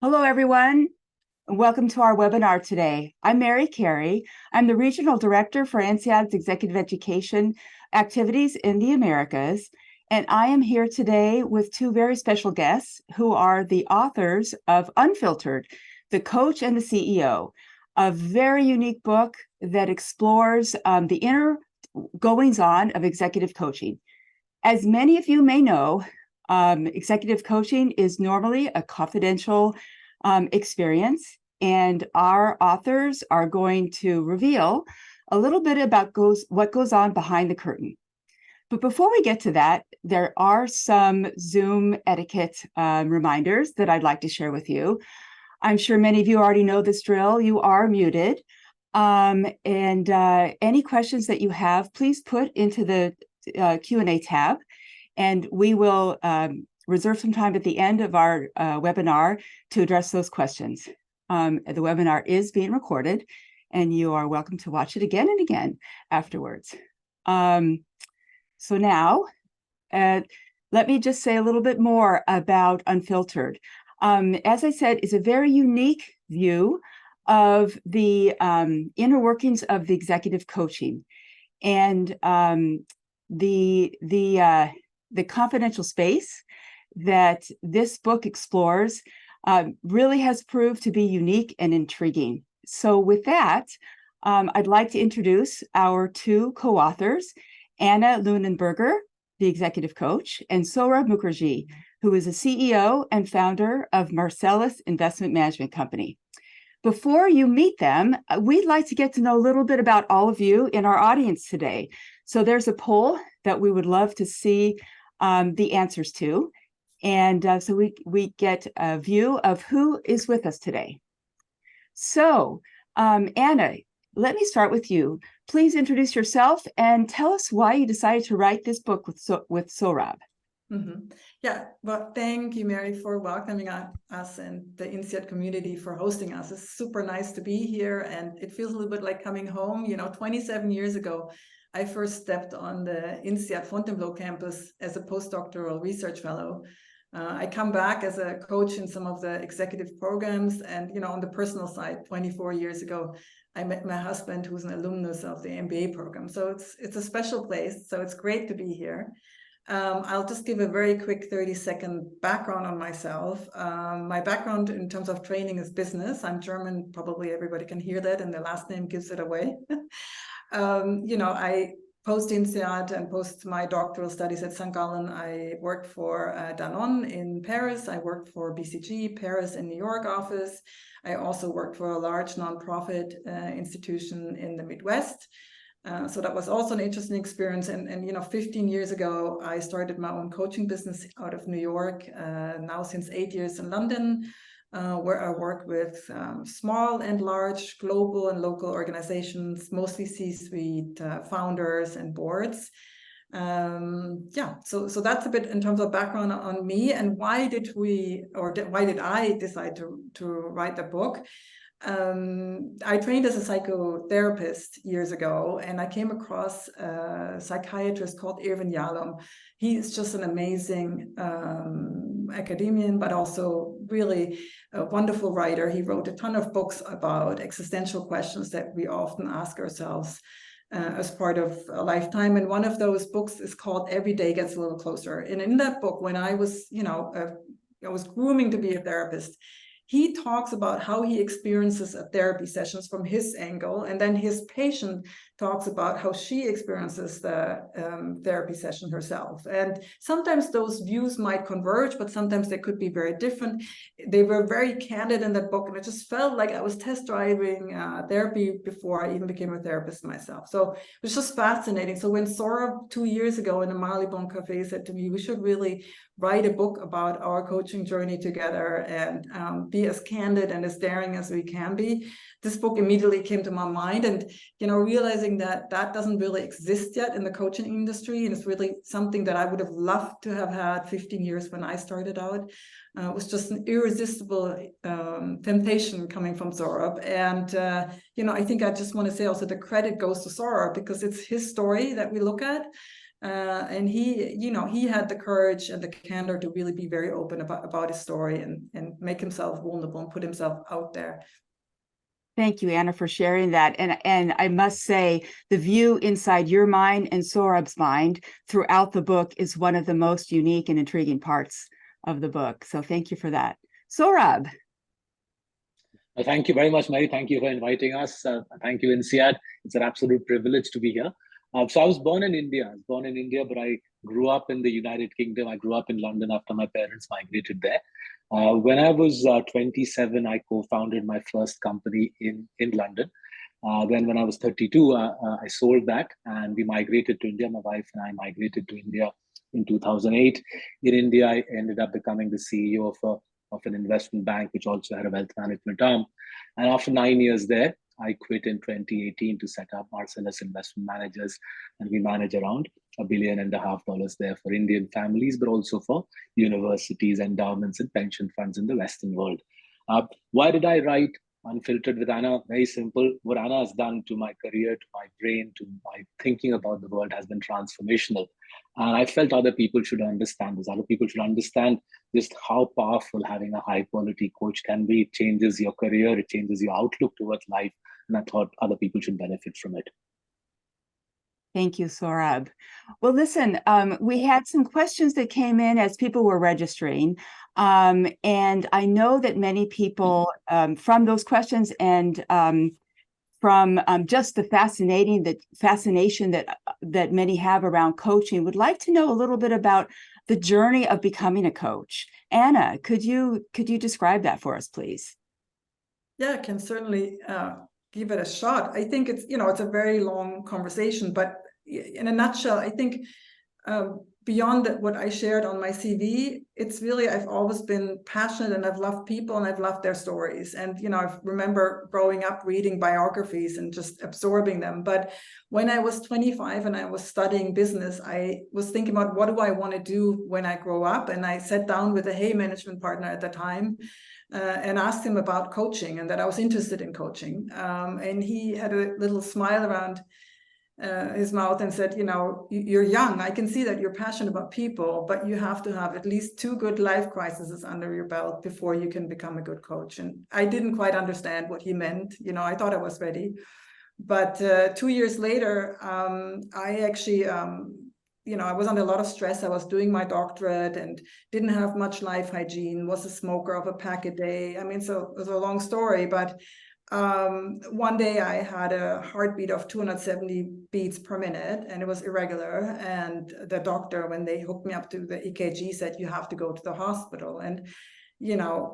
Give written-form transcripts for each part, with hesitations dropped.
Hello, everyone. Welcome to our webinar today. I'm Mary Carey. I'm the Regional Director for INSEAD's Executive Education activities in the Americas, and I am here today with two very special guests who are the authors of Unfiltered, The Coach and the CEO, a very unique book that explores the inner goings-on of executive coaching. As many of you may know, executive coaching is normally a confidential experience, and our authors are going to reveal a little bit about what goes on behind the curtain. But before we get to that, there are some Zoom etiquette reminders that I'd like to share with you. I'm sure many of you already know this drill. You are muted. Any questions that you have, please put into the Q&A tab, and we will reserve some time at the end of our webinar to address those questions. The webinar is being recorded, and you are welcome to watch it again and again afterwards. So now, let me just say a little bit more about Unfiltered. As I said, it's a very unique view of the inner workings of the executive coaching, and the confidential space that this book explores really has proved to be unique and intriguing. So with that, I'd like to introduce our two co-authors, Anna Lunenberger, the executive coach, and Saurabh Mukherjee, who is a CEO and founder of Marcellus Investment Management Company. Before you meet them, we'd like to get to know a little bit about all of you in our audience today. So there's a poll that we would love to see the answers to. And so we get a view of who is with us today. So Anna, let me start with you. Please introduce yourself and tell us why you decided to write this book with Saurabh. Mm-hmm. Yeah, well, thank you, Mary, for welcoming us and the INSEAD community for hosting us. It's super nice to be here, and it feels a little bit like coming home. 27 years ago, I first stepped on the INSEAD Fontainebleau campus as a postdoctoral research fellow. I come back as a coach in some of the executive programs, and on the personal side, 24 years ago, I met my husband, who's an alumnus of the MBA program. So it's a special place. So it's great to be here. I'll just give a very quick 30-second background on myself. My background in terms of training is business. I'm German, probably everybody can hear that, and the last name gives it away. I post-INSEAD and post my doctoral studies at St. Gallen, I worked for Danone in Paris. I worked for BCG, Paris and New York office. I also worked for a large nonprofit institution in the Midwest. So that was also an interesting experience. And 15 years ago, I started my own coaching business out of New York, now since 8 years in London, where I work with small and large global and local organizations, mostly C-suite founders and boards. So that's a bit in terms of background on me and why did I decide to write the book. I trained as a psychotherapist years ago, and I came across a psychiatrist called Irvin Yalom. He's just an amazing academician, but also really a wonderful writer. He wrote a ton of books about existential questions that we often ask ourselves as part of a lifetime. And one of those books is called Every Day Gets a Little Closer. And in that book, when I was, I was grooming to be a therapist, he talks about how he experiences a therapy sessions from his angle, and then his patient talks about how she experiences the therapy session herself. And sometimes those views might converge, but sometimes they could be very different. They were very candid in that book, and it just felt like I was test driving therapy before I even became a therapist myself. So it was just fascinating. So when Saurabh 2 years ago in the Marylebone Cafe said to me, we should really write a book about our coaching journey together and be as candid and as daring as we can be, this book immediately came to my mind. And realizing that doesn't really exist yet in the coaching industry, and it's really something that I would have loved to have had 15 years when I started out. It was just an irresistible temptation coming from Saurabh. And I think I just want to say also the credit goes to Saurabh, because it's his story that we look at. And he had the courage and the candor to really be very open about his story and make himself vulnerable and put himself out there. Thank you, Anna, for sharing that. And I must say, the view inside your mind and Sohrab's mind throughout the book is one of the most unique and intriguing parts of the book. So thank you for that. Sohrab. Thank you very much, Mary. Thank you for inviting us. Thank you, INSEAD. It's an absolute privilege to be here. So I was born in India. But I grew up in the United Kingdom. I grew up in London after my parents migrated there. When I was 27, I co-founded my first company in London. Then when I was 32, I sold that and we migrated to India. My wife and I migrated to India in 2008. In India, I ended up becoming the CEO of an investment bank, which also had a wealth management arm. And after 9 years there, I quit in 2018 to set up Marcellus Investment Managers, and we manage around $1.5 billion there for Indian families, but also for universities, endowments, and pension funds in the Western world. Why did I write Unfiltered with Anna? Very simple. What Anna has done to my career, to my brain, to my thinking about the world has been transformational. And I felt other people should understand this. Other people should understand just how powerful having a high quality coach can be. It changes your career, it changes your outlook towards life. And I thought other people should benefit from it. Thank you, Sohrab. Well, listen, we had some questions that came in as people were registering. And I know that many people from those questions and from just the fascination that many have around coaching would like to know a little bit about the journey of becoming a coach. Anna, could you describe that for us, please? Yeah, I can certainly give it a shot. I think it's a very long conversation, but in a nutshell, I think beyond what I shared on my CV, it's really, I've always been passionate and I've loved people and I've loved their stories. And, I remember growing up reading biographies and just absorbing them. But when I was 25 and I was studying business, I was thinking about what do I want to do when I grow up? And I sat down with a Hay management partner at the time and asked him about coaching and that I was interested in coaching. And he had a little smile around his mouth and said, you're young. I can see that you're passionate about people, but you have to have at least 2 good life crises under your belt before you can become a good coach. And I didn't quite understand what he meant. I thought I was ready. But 2 years later, I actually, I was under a lot of stress. I was doing my doctorate and didn't have much life hygiene, was a smoker of a pack a day. I mean, so it was a long story, but one day I had a heartbeat of 270 beats per minute and it was irregular. And the doctor, when they hooked me up to the EKG, said, you have to go to the hospital. And,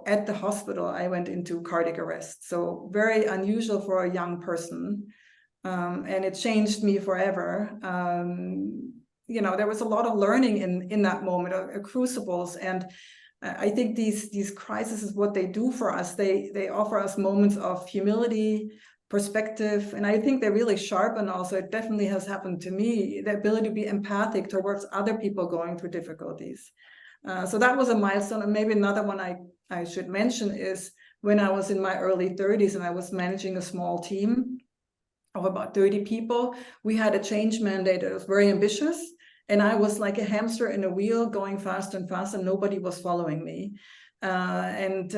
at the hospital, I went into cardiac arrest. So very unusual for a young person. And it changed me forever. There was a lot of learning in that moment, crucibles. And I think these crises is what they do for us. They offer us moments of humility, perspective, and I think they really sharpen also. It definitely has happened to me, the ability to be empathic towards other people going through difficulties. So that was a milestone. And maybe another one I should mention is when I was in my early 30s and I was managing a small team of about 30 people, we had a change mandate that was very ambitious. And I was like a hamster in a wheel going faster and faster. Nobody was following me. One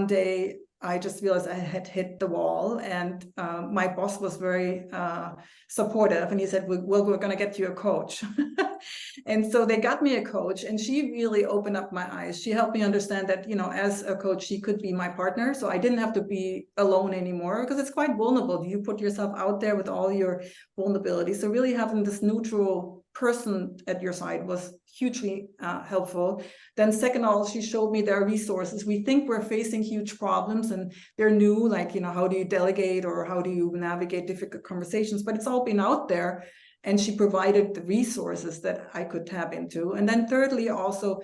day I just realized I had hit the wall and my boss was very supportive. And he said, well, we're going to get you a coach. And so they got me a coach and she really opened up my eyes. She helped me understand that, as a coach, she could be my partner. So I didn't have to be alone anymore because it's quite vulnerable. You put yourself out there with all your vulnerabilities. So really having this neutral person at your side was hugely helpful. Then second of all, she showed me there are resources. We think we're facing huge problems and they're new, like, how do you delegate or how do you navigate difficult conversations? But it's all been out there. And she provided the resources that I could tap into. And then thirdly, also,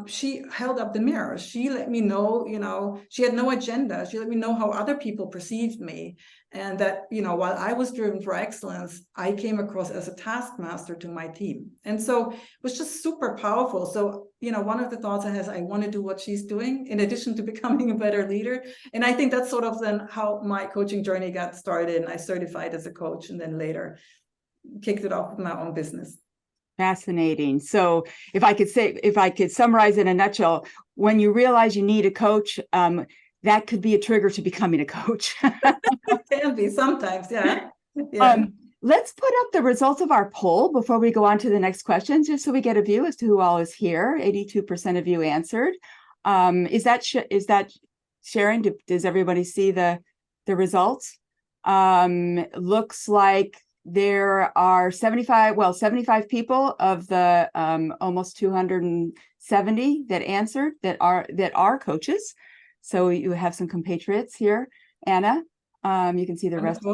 she held up the mirror. She let me know, she had no agenda. She let me know how other people perceived me. And that, while I was driven for excellence, I came across as a taskmaster to my team. And so it was just super powerful. So, one of the thoughts I had is I want to do what she's doing in addition to becoming a better leader. And I think that's sort of then how my coaching journey got started. And I certified as a coach and then later kicked it off with my own business. Fascinating. So if I could summarize in a nutshell, when you realize you need a coach, that could be a trigger to becoming a coach. It can be sometimes, yeah. Yeah. Let's put up the results of our poll before we go on to the next question, just so we get a view as to who all is here. 82% of you answered. Is that sharing? Does everybody see the results? Looks like there are 75 people of the almost 270 that answered that are coaches. So you have some compatriots here. Anna, you can see the rest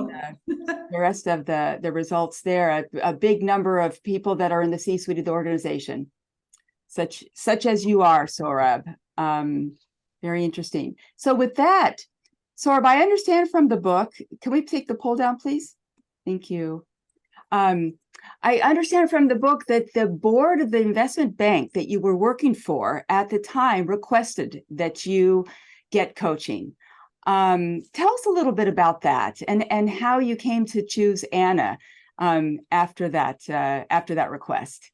of the results there. A big number of people that are in the C-suite of the organization, such as you are, Saurabh. Very interesting. So with that, Saurabh, I understand from the book, can we take the poll down, please? Thank you. I understand from the book that the board of the investment bank that you were working for at the time requested that you get coaching. Tell us a little bit about that and how you came to choose Anna after that request.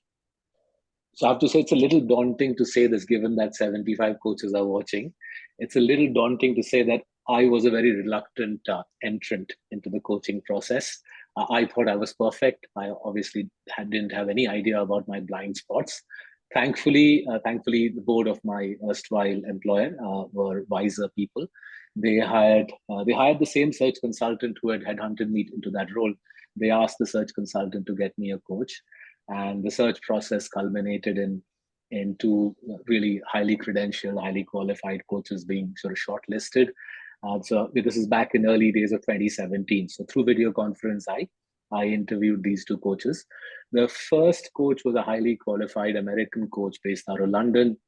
So I have to say it's a little daunting to say this, given that 75 coaches are watching. It's a little daunting to say that I was a very reluctant entrant into the coaching process. I thought I was perfect. I obviously didn't have any idea about my blind spots. Thankfully, the board of my erstwhile employer were wiser people. They hired the same search consultant who had headhunted me into that role. They asked the search consultant to get me a coach, and the search process culminated in two really highly credentialed, highly qualified coaches being sort of shortlisted. So this is back in early days of 2017. So through video conference, I interviewed these two coaches. The first coach was a highly qualified American coach based out of London.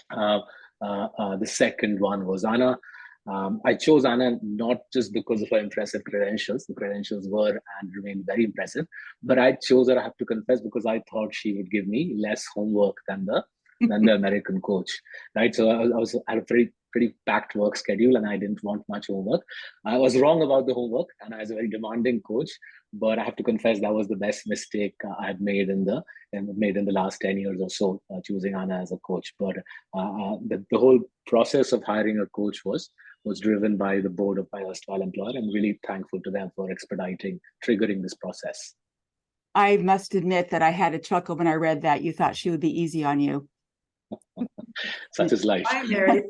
The second one was Anna. I chose Anna not just because of her impressive credentials. The credentials were and remain very impressive, but I chose her, I have to confess, because I thought she would give me less homework than the American coach, right? So I had a pretty packed work schedule, and I didn't want much homework. I was wrong about the homework, and I was a very demanding coach. But I have to confess that was the best mistake I had made in the last 10 years or so, choosing Anna as a coach. But the whole process of hiring a coach was driven by the board of my erstwhile employer. I'm really thankful to them for triggering this process. I must admit that I had a chuckle when I read that. You thought she would be easy on you. Such is life. Hi, Mary.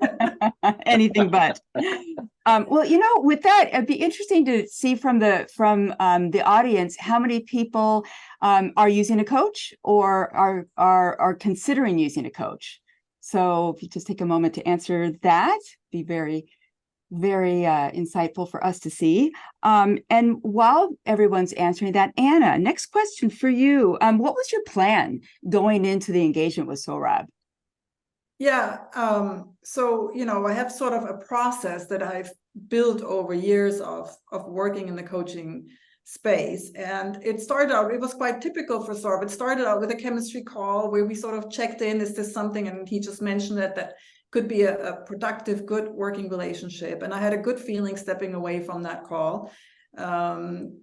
Anything but. Well, with that, it'd be interesting to see from the audience how many people are using a coach or are considering using a coach. So if you just take a moment to answer that, be very, very insightful for us to see. And while everyone's answering that, Anna, next question for you. What was your plan going into the engagement with Saurabh? Yeah, so, I have sort of a process that I've built over years of working in the coaching space. And it was quite typical for Saurabh. It started out with a chemistry call where we sort of checked in, is this something? And he just mentioned that could be a productive, good working relationship. And I had a good feeling stepping away from that call. After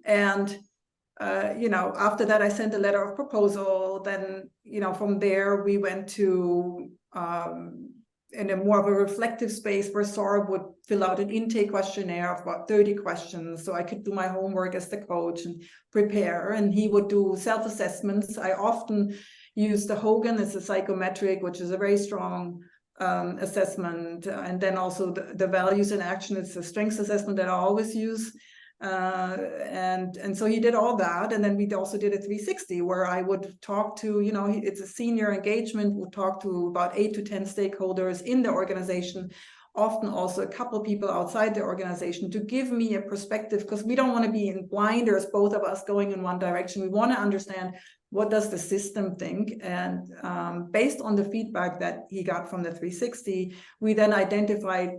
that, I sent a letter of proposal. Then, from there, we went to in a more of a reflective space where Saurabh would fill out an intake questionnaire of about 30 questions. So I could do my homework as the coach and prepare. And he would do self-assessments. I often use the Hogan as a psychometric, which is a very strong assessment. And then also the values in action. It's a strengths assessment that I always use. And so he did all that, and then we also did a 360 where I would talk to, it's a senior engagement, we'll talk to about 8 to 10 stakeholders in the organization, often also a couple people outside the organization, to give me a perspective, because we don't want to be in blinders, both of us going in one direction. We want to understand, what does the system think? And based on the feedback that he got from the 360, we then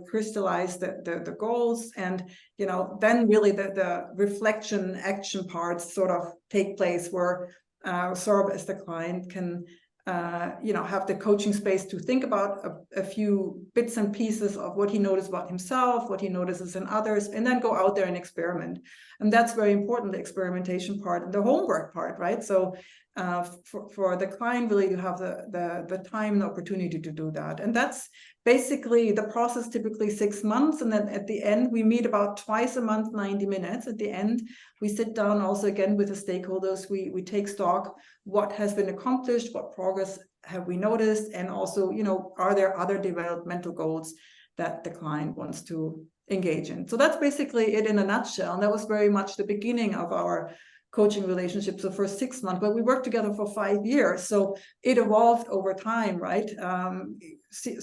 crystallized the goals, and then really the reflection action parts sort of take place, where Saurabh as the client can have the coaching space to think about a few bits and pieces of what he noticed about himself, what he notices in others, and then go out there and experiment. And that's very important, the experimentation part and the homework part, right? So for the client really to have the time and the opportunity to do that. And that's basically the process, typically 6 months. And then at the end, we meet about twice a month, 90 minutes. At the end, we sit down also again with the stakeholders. We take stock, what has been accomplished, what progress have we noticed, and also, are there other developmental goals that the client wants to engage in? So that's basically it in a nutshell. And that was very much the beginning of our coaching relationship. So for 6 months, but we worked together for 5 years. So it evolved over time, right?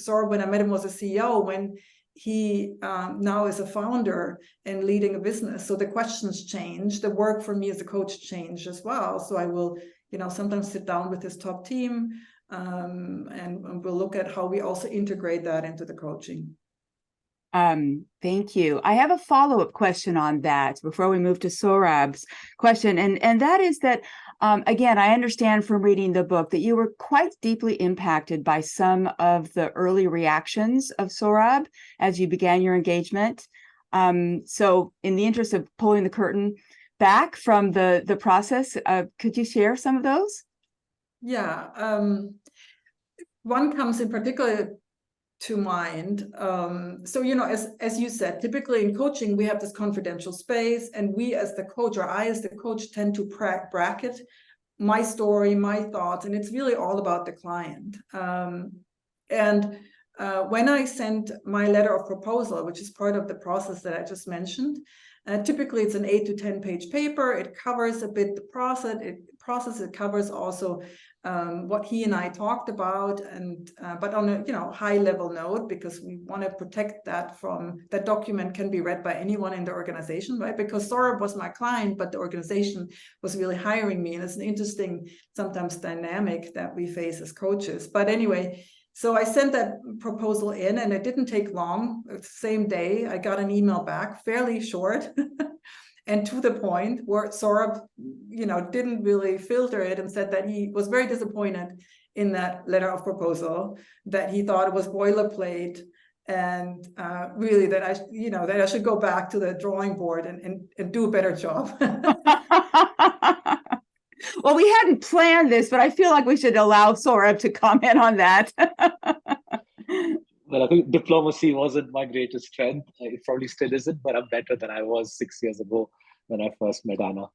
Saurabh, when I met him, was a CEO. When he now is a founder and leading a business. So the questions change. The work for me as a coach changed as well. So I will, sometimes sit down with his top team and we'll look at how we also integrate that into the coaching. Thank you. I have a follow-up question on that before we move to Saurabh's question. And that is that, again, I understand from reading the book that you were quite deeply impacted by some of the early reactions of Saurabh as you began your engagement. So in the interest of pulling the curtain back from the process, could you share some of those? Yeah. One comes in particular to mind. So, as you said, typically in coaching, we have this confidential space, and we as the coach, or I as the coach, tend to bracket my story, my thoughts, and it's really all about the client. When I sent my letter of proposal, which is part of the process that I just mentioned, typically it's an 8 to 10 page paper. It covers a bit the process. It covers also what he and I talked about, and but on a high level note, because we want to protect that document can be read by anyone in the organization, right? Because Saurabh was my client, but the organization was really hiring me, and it's an interesting sometimes dynamic that we face as coaches. But anyway, so I sent that proposal in, and it didn't take long. The same day, I got an email back, fairly short. And to the point, where Saurabh, didn't really filter it and said that he was very disappointed in that letter of proposal, that he thought it was boilerplate, and really that I should go back to the drawing board and do a better job. Well, we hadn't planned this, but I feel like we should allow Saurabh to comment on that. Well, I think diplomacy wasn't my greatest strength. It probably still isn't, but I'm better than I was 6 years ago when I first met Anna.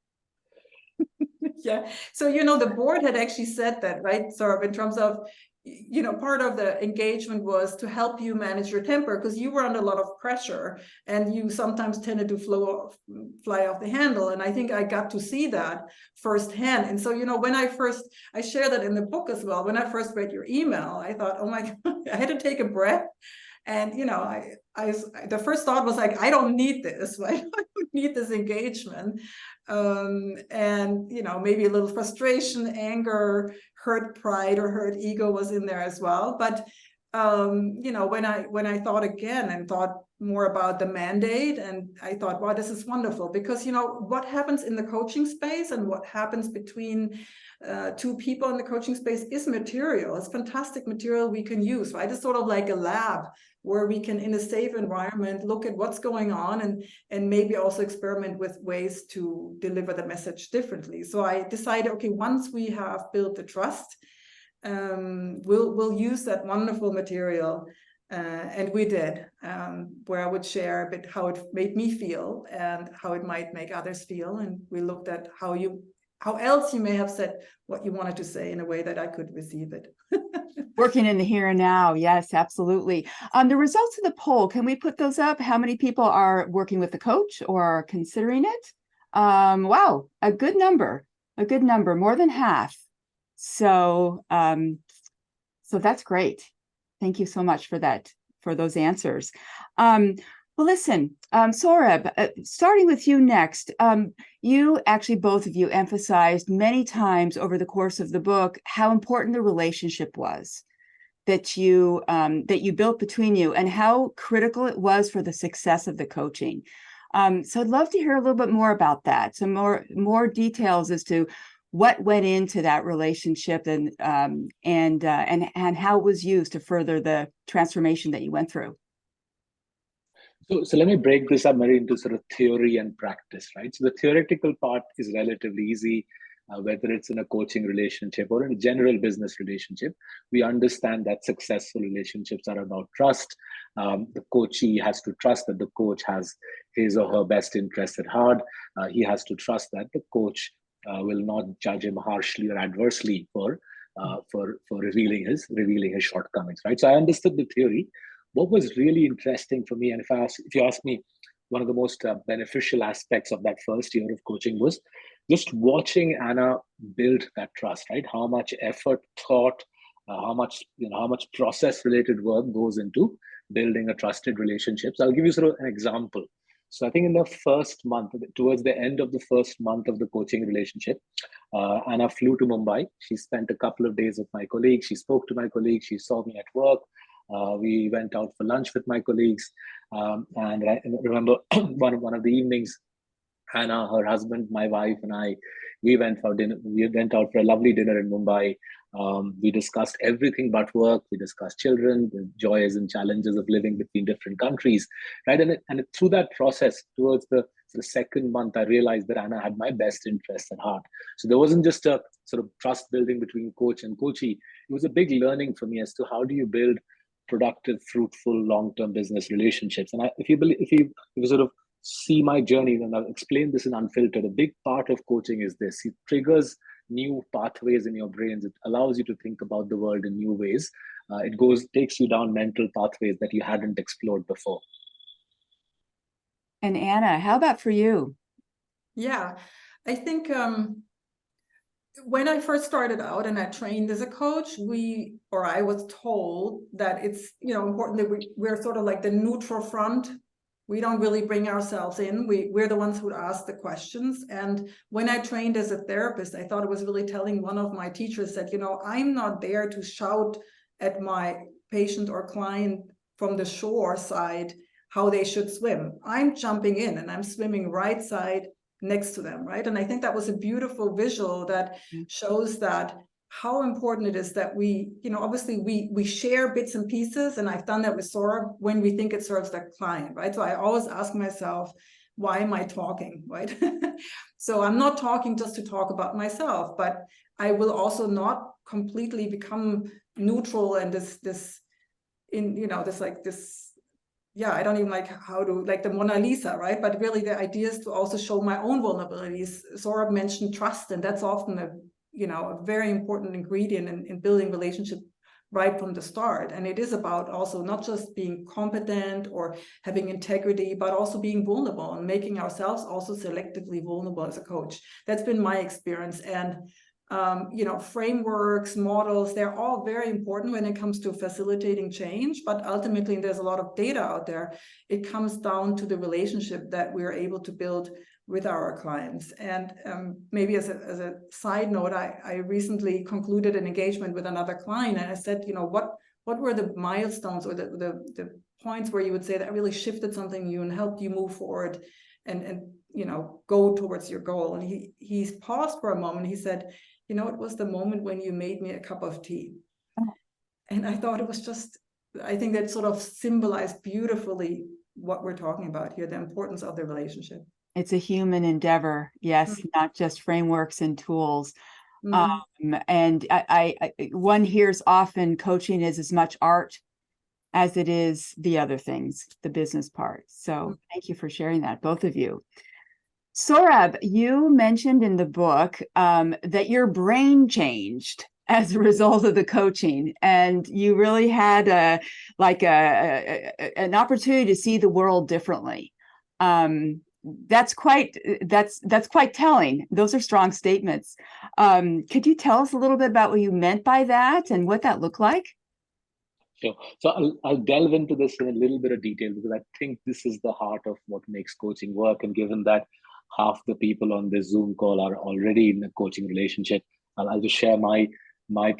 Yeah. So, the board had actually said that, right, Saurabh, in terms of, part of the engagement was to help you manage your temper, because you were under a lot of pressure and you sometimes tended to fly off the handle. And I think I got to see that firsthand. And so, when I share that in the book as well, when I first read your email, I thought, oh my God, I had to take a breath. And, the first thought was like, I don't need this, right? I don't need this engagement. And, maybe a little frustration, anger, hurt pride or hurt ego was in there as well. But, when I thought again and thought more about the mandate, and I thought, wow, this is wonderful, because, what happens in the coaching space and what happens between two people in the coaching space is material. It's fantastic material we can use, right? It's sort of like a lab where we can, in a safe environment, look at what's going on and maybe also experiment with ways to deliver the message differently. So I decided, okay, once we have built the trust, we'll use that wonderful material. And we did, where I would share a bit how it made me feel and how it might make others feel. And we looked at how else you may have said what you wanted to say in a way that I could receive it. Working in the here and now. Yes, absolutely. The results of the poll, can we put those up? How many people are working with the coach or are considering it? Wow, a good number, more than half. So, so that's great. Thank you so much for that, for those answers. Well, listen, Saurabh, starting with you next, you actually, both of you emphasized many times over the course of the book how important the relationship was that you built between you and how critical it was for the success of the coaching. So I'd love to hear a little bit more about that, some more details as to what went into that relationship, and how it was used to further the transformation that you went through. So let me break this up, Mary, into sort of theory and practice, right? So the theoretical part is relatively easy, whether it's in a coaching relationship or in a general business relationship. We understand that successful relationships are about trust. The coachee has to trust that the coach has his or her best interests at heart. He has to trust that the coach will not judge him harshly or adversely for revealing his shortcomings, right? So I understood the theory. What was really interesting for me, and if you ask me, one of the most beneficial aspects of that first year of coaching was just watching Anna build that trust, right? How much effort, thought, how much process related work goes into building a trusted relationship. So I'll give you sort of an example. So I think in the first month, towards the end of the first month of the coaching relationship, Anna flew to Mumbai. She spent a couple of days with my colleagues. She spoke to my colleagues. She saw me at work. We went out for lunch with my colleagues. And I remember one of the evenings, Hannah, her husband, my wife, and I, we went for dinner. We went out for a lovely dinner in Mumbai. We discussed everything but work. We discussed children, the joys and challenges of living between different countries, right? And through that process, towards the second month, I realized that Anna had my best interests at heart. So there wasn't just a sort of trust building between coach and coachee. It was a big learning for me as to how do you build productive, fruitful, long-term business relationships. And if you sort of see my journey, and I've explained this in Unfiltered, a big part of coaching is this. It triggers new pathways in your brains. It allows you to think about the world in new ways. It takes you down mental pathways that you hadn't explored before. And Anna, how about for you? Yeah, I think when I first started out and I trained as a coach, I was told that it's important that we're sort of like the neutral front. We don't really bring ourselves in. We're the ones who ask the questions. And when I trained as a therapist, I thought it was really telling. One of my teachers said, I'm not there to shout at my patient or client from the shore side how they should swim. I'm jumping in and I'm swimming right side next to them, right? And I think that was a beautiful visual that shows that how important it is that we, obviously we share bits and pieces, and I've done that with Saurabh when we think it serves the client, right? So I always ask myself, why am I talking, right? So I'm not talking just to talk about myself, but I will also not completely become neutral and I don't even like how to, like the Mona Lisa, right? But really the idea is to also show my own vulnerabilities. Saurabh mentioned trust, and that's often a very important ingredient in building relationship right from the start. And it is about also not just being competent or having integrity, but also being vulnerable and making ourselves also selectively vulnerable as a coach. That's been my experience. And frameworks, models, they're all very important when it comes to facilitating change, but ultimately there's a lot of data out there. It comes down to the relationship that we're able to build with our clients. And maybe as a side note, I recently concluded an engagement with another client, and I said, what were the milestones or the points where you would say that really shifted something in you and helped you move forward and go towards your goal? And he paused for a moment. He said, it was the moment when you made me a cup of tea. Oh. And I thought it was I think that sort of symbolized beautifully what we're talking about here, the importance of the relationship. It's a human endeavor, yes, not just frameworks and tools. And one hears often coaching is as much art as it is the other things, the business part. So thank you for sharing that, both of you. Saurabh, you mentioned in the book that your brain changed as a result of the coaching, and you really had an opportunity to see the world differently. That's quite telling. Those are strong statements. Could you tell us a little bit about what you meant by that and what that looked like? Sure. So I'll delve into this in a little bit of detail, because I think this is the heart of what makes coaching work. And given that half the people on this Zoom call are already in a coaching relationship, I'll just share my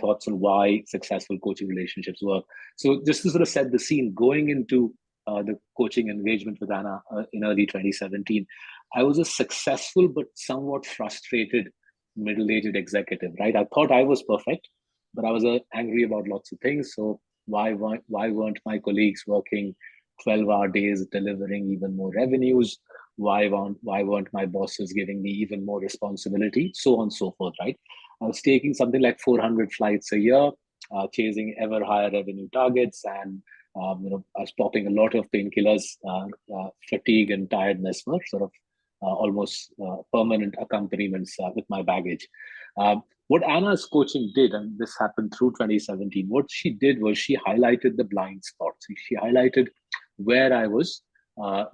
thoughts on why successful coaching relationships work. So just to sort of set the scene, going into the coaching engagement with Anna in early 2017, I was a successful but somewhat frustrated middle-aged executive, right? I thought I was perfect, but I was angry about lots of things. So why weren't my colleagues working 12-hour days, delivering even more revenues? Why weren't my bosses giving me even more responsibility? So on and so forth, right? I was taking something like 400 flights a year, chasing ever higher revenue targets, and I was popping a lot of painkillers. Fatigue and tiredness were sort of almost permanent accompaniments with my baggage. What Anna's coaching did, and this happened through 2017, what she did was she highlighted the blind spots. She highlighted where I was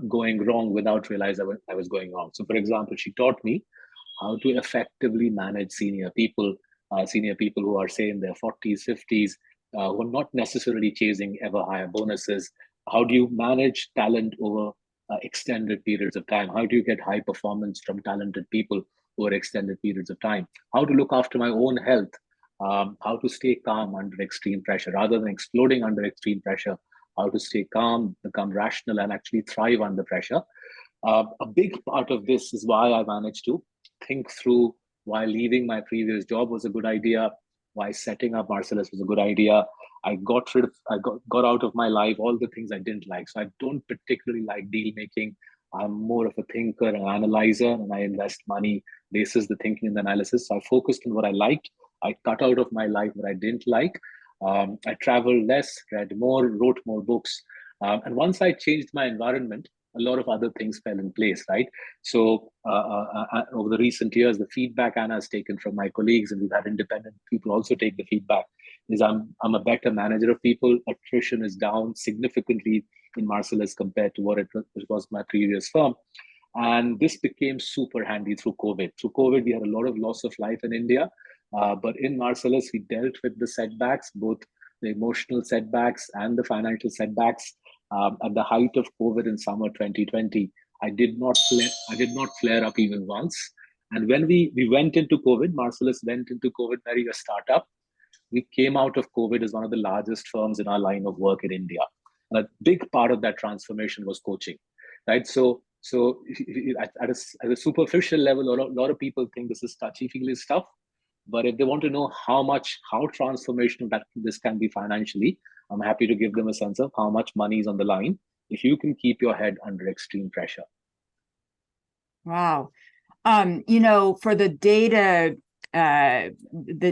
going wrong without realizing I was going wrong. So, for example, she taught me how to effectively manage senior people who are, say, in their 40s, 50s, who are not necessarily chasing ever higher bonuses. How do you manage talent over extended periods of time? How do you get high performance from talented people over extended periods of time? How to look after my own health? How to stay calm under extreme pressure rather than exploding under extreme pressure? How to stay calm, become rational, and actually thrive under pressure. A big part of this is why I managed to think through why leaving my previous job was a good idea, why setting up Marcellus was a good idea. I got out of my life all the things I didn't like. So I don't particularly like deal making. I'm more of a thinker and analyzer, and I invest money basis the thinking and the analysis. So I focused on what I liked. I cut out of my life what I didn't like. I traveled less, read more, wrote more books. And once I changed my environment, a lot of other things fell in place, right? So over the recent years, the feedback Anna has taken from my colleagues, and we've had independent people also take the feedback, is I'm a better manager of people. Attrition is down significantly in Marcellus compared to what it was my previous firm. And this became super handy through COVID. Through COVID, we had a lot of loss of life in India. But in Marcellus, we dealt with the setbacks, both the emotional setbacks and the financial setbacks. At the height of COVID in summer 2020, I did not flare up even once. And when we went into COVID, Marcellus went into COVID, very a startup. We came out of COVID as one of the largest firms in our line of work in India. And a big part of that transformation was coaching, right? So at a superficial level, a lot of people think this is touchy-feely stuff. But if they want to know how transformational this can be financially, I'm happy to give them a sense of how much money is on the line if you can keep your head under extreme pressure. Wow. For the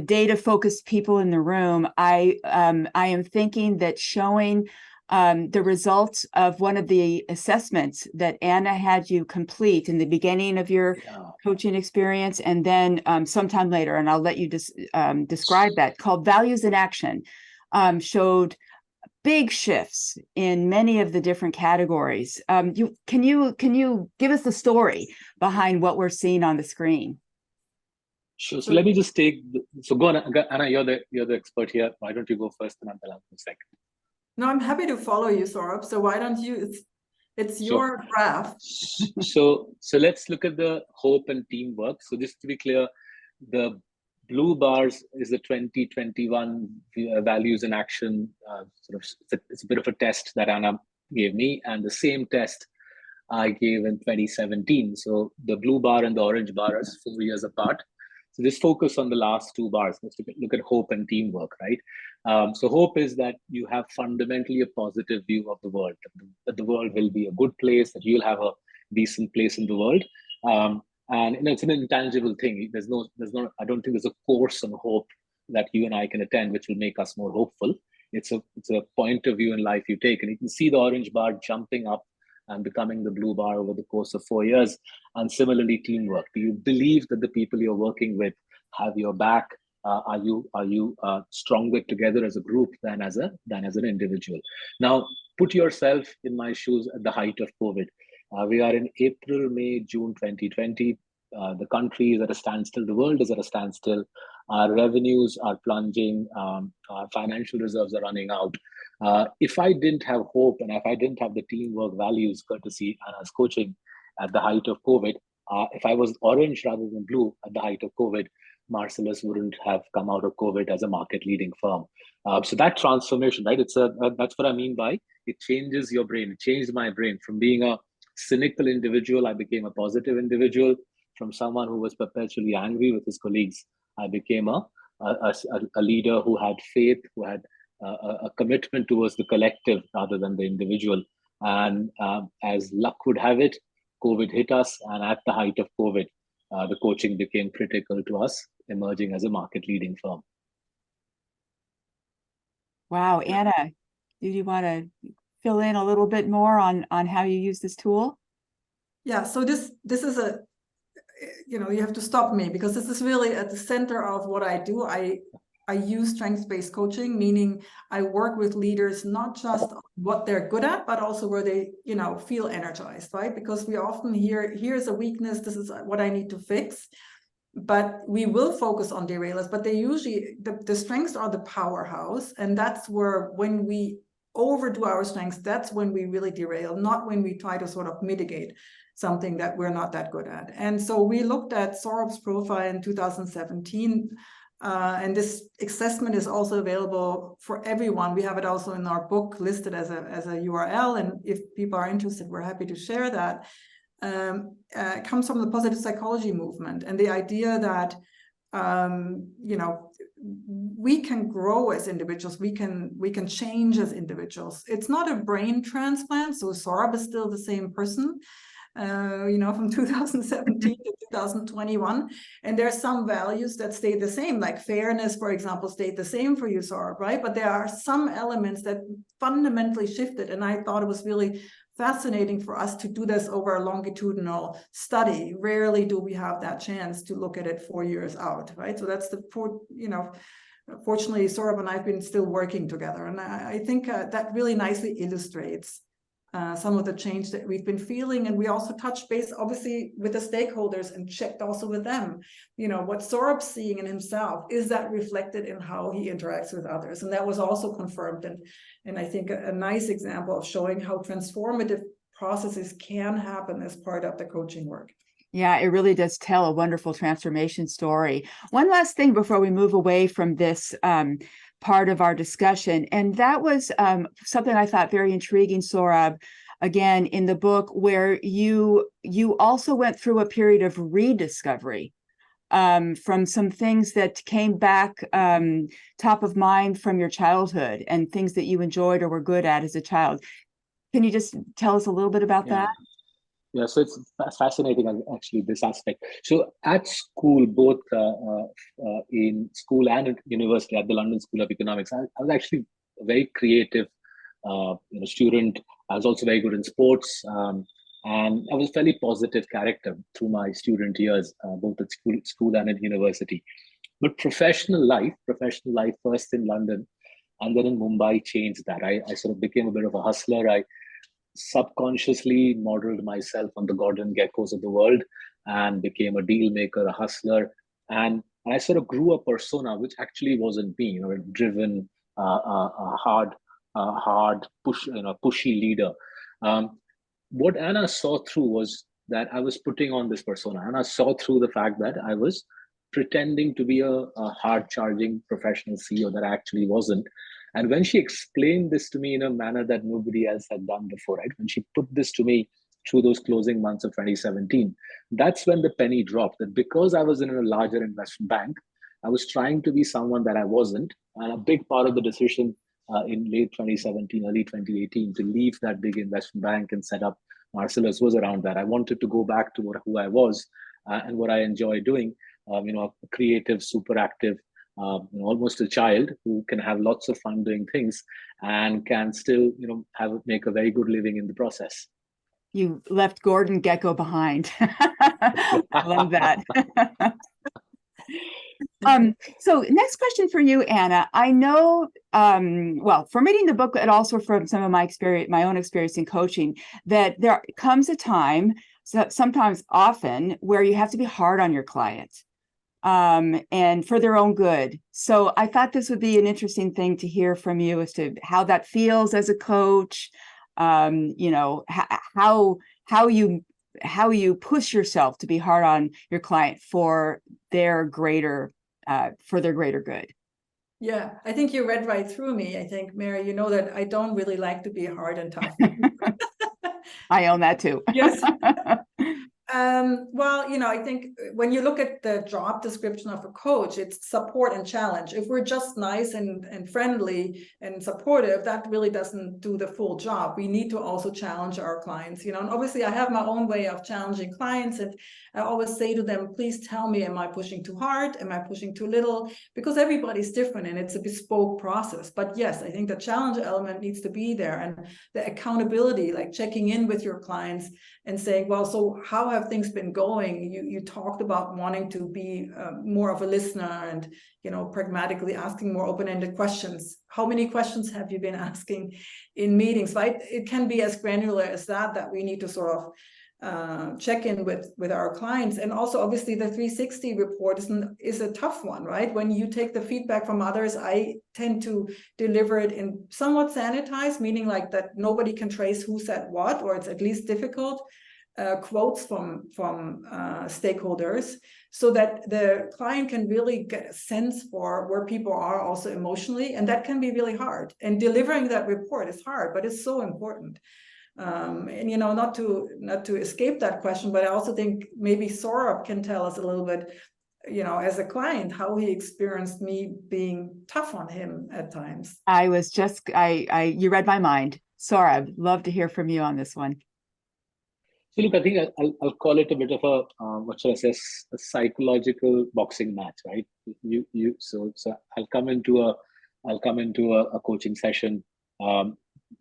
data focused people in the room, I am thinking that showing the results of one of the assessments that Anna had you complete in the beginning of your coaching experience, and then sometime later, and I'll let you describe that, called Values in Action, showed big shifts in many of the different categories. Can you give us the story behind what we're seeing on the screen? Sure. So let me just go on, Anna. You're the expert here. Why don't you go first, and I'll answer second. No, I'm happy to follow you, Saurabh. So why don't you? It's your graph. So let's look at the hope and teamwork. So just to be clear, the blue bars is the 2021 values in action. It's a bit of a test that Anna gave me, and the same test I gave in 2017. So the blue bar and the orange bar are 4 years apart. So just focus on the last two bars. Let's look at hope and teamwork, right? So hope is that you have fundamentally a positive view of the world, that the world will be a good place, that you'll have a decent place in the world. And it's an intangible thing. There's no, I don't think there's a course on hope that you and I can attend, which will make us more hopeful. It's a point of view in life you take. And you can see the orange bar jumping up and becoming the blue bar over the course of 4 years. And similarly, teamwork. Do you believe that the people you're working with have your back? Are you stronger together as a group than as an individual? Now, put yourself in my shoes at the height of COVID. We are in April, May, June 2020. The country is at a standstill. The world is at a standstill. Our revenues are plunging. Our financial reserves are running out. If I didn't have hope, and if I didn't have the teamwork values courtesy Anna's coaching at the height of COVID, if I was orange rather than blue at the height of COVID, Marcellus wouldn't have come out of COVID as a market leading firm. So that transformation, right? That's what I mean by it changes your brain. It changed my brain from being a cynical individual. I became a positive individual. from someone who was perpetually angry with his colleagues, I became a leader who had faith, who had a commitment towards the collective rather than the individual. And as luck would have it, COVID hit us, and at the height of COVID, the coaching became critical to us emerging as a market leading firm. Wow, Anna, do you want to fill in a little bit more on how you use this tool? Yeah, so this is a, you know, you have to stop me because this is really at the center of what I do. I use strengths-based coaching, meaning I work with leaders not just on what they're good at, but also where they, you know, feel energized, right? Because we often hear, here's a weakness, this is what I need to fix. But we will focus on derailers, but they usually, the strengths are the powerhouse. And that's where, when we overdo our strengths, that's when we really derail, not when we try to sort of mitigate something that we're not that good at. And so we looked at Saurabh's profile in 2017. And this assessment is also available for everyone. We have it also in our book listed as a URL. And if people are interested, we're happy to share that. Comes from the positive psychology movement and the idea that, you know, we can grow as individuals, we can change as individuals. It's not a brain transplant, so Saurabh is still the same person, you know, from 2017 to 2021. And there are some values that stay the same, like fairness, for example, stayed the same for you, Saurabh, right? But there are some elements that fundamentally shifted. And I thought it was really fascinating for us to do this over a longitudinal study. Rarely do we have that chance to look at it 4 years out, right? So that's you know, fortunately, Saurabh and I have been still working together. And I think that really nicely illustrates some of the change that we've been feeling. And we also touched base, obviously, with the stakeholders and checked also with them, you know, what Saurabh's seeing in himself, is that reflected in how he interacts with others? And that was also confirmed. And I think a nice example of showing how transformative processes can happen as part of the coaching work. Yeah, it really does tell a wonderful transformation story. One last thing before we move away from this part of our discussion, and that was something I thought very intriguing, Saurabh, again, in the book, where you also went through a period of rediscovery from some things that came back top of mind from your childhood and things that you enjoyed or were good at as a child. Can you just tell us a little bit about that? Yeah, so it's fascinating, actually, this aspect. So at school, both in school and at university, at the London School of Economics, I was actually a very creative student. I was also very good in sports, and I was a fairly positive character through my student years, both at school and at university. But professional life first in London and then in Mumbai changed that. I sort of became a bit of a hustler. I subconsciously modeled myself on the Gordon Geckos of the world and became a deal maker, a hustler. And I sort of grew a persona which actually wasn't me, a driven, hard pushy leader. What Anna saw through was that I was putting on this persona. Anna saw through the fact that I was pretending to be a hard-charging professional CEO that I actually wasn't. And when she explained this to me in a manner that nobody else had done before, right? When she put this to me through those closing months of 2017, that's when the penny dropped, that because I was in a larger investment bank, I was trying to be someone that I wasn't. And a big part of the decision in late 2017, early 2018, to leave that big investment bank and set up Marcellus was around that. I wanted to go back to who I was and what I enjoy doing, creative, super active, almost a child who can have lots of fun doing things and can still, make a very good living in the process. You left Gordon Gekko behind. I love that. So next question for you, Anna. I know, from reading the book and also from some of my own experience in coaching, that there comes a time, sometimes often, where you have to be hard on your clients. And for their own good. So I thought this would be an interesting thing to hear from you as to how that feels as a coach, how you push yourself to be hard on your client for their greater good. Yeah, I think you read right through me. I think, Mary, you know that I don't really like to be hard and tough. I own that too. Yes. Well, I think when you look at the job description of a coach, it's support and challenge. If we're just nice and friendly and supportive, that really doesn't do the full job. We need to also challenge our clients, and obviously I have my own way of challenging clients. And I always say to them, please tell me, am I pushing too hard? Am I pushing too little? Because everybody's different and it's a bespoke process. But yes, I think the challenge element needs to be there, and the accountability, like checking in with your clients and saying, well, so how have things been going? You talked about wanting to be more of a listener and, pragmatically asking more open-ended questions. How many questions have you been asking in meetings, right? It can be as granular as that we need to sort of check in with our clients. And also, obviously, the 360 report is a tough one, right? When you take the feedback from others, I tend to deliver it in somewhat sanitized, meaning like that nobody can trace who said what, or it's at least difficult. Quotes from stakeholders, so that the client can really get a sense for where people are also emotionally, and that can be really hard. And delivering that report is hard, but it's so important. And not to escape that question, but I also think maybe Saurabh can tell us a little bit, as a client, how he experienced me being tough on him at times. You read my mind. Saurabh, love to hear from you on this one. So look, I think I'll call it a bit of a what shall I say, a psychological boxing match, right? So I'll come into a coaching session,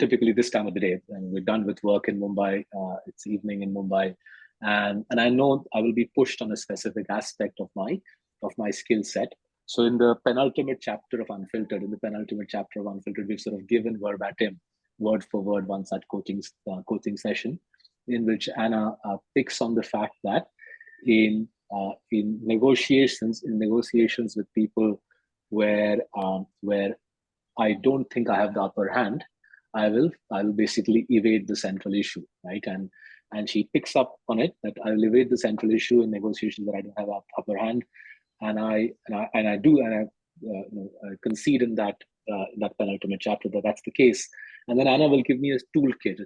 typically this time of the day, and we're done with work in Mumbai. It's evening in Mumbai, and I know I will be pushed on a specific aspect of my skill set. So in the penultimate chapter of Unfiltered, we've sort of given verbatim, word for word, one such coaching session, in which Anna picks on the fact that in negotiations with people where I don't think I have the upper hand, I will basically evade the central issue, right? And she picks up on it that I will evade the central issue in negotiations that I don't have the upper hand, and I concede in that penultimate chapter that that's the case. And then Anna will give me a toolkit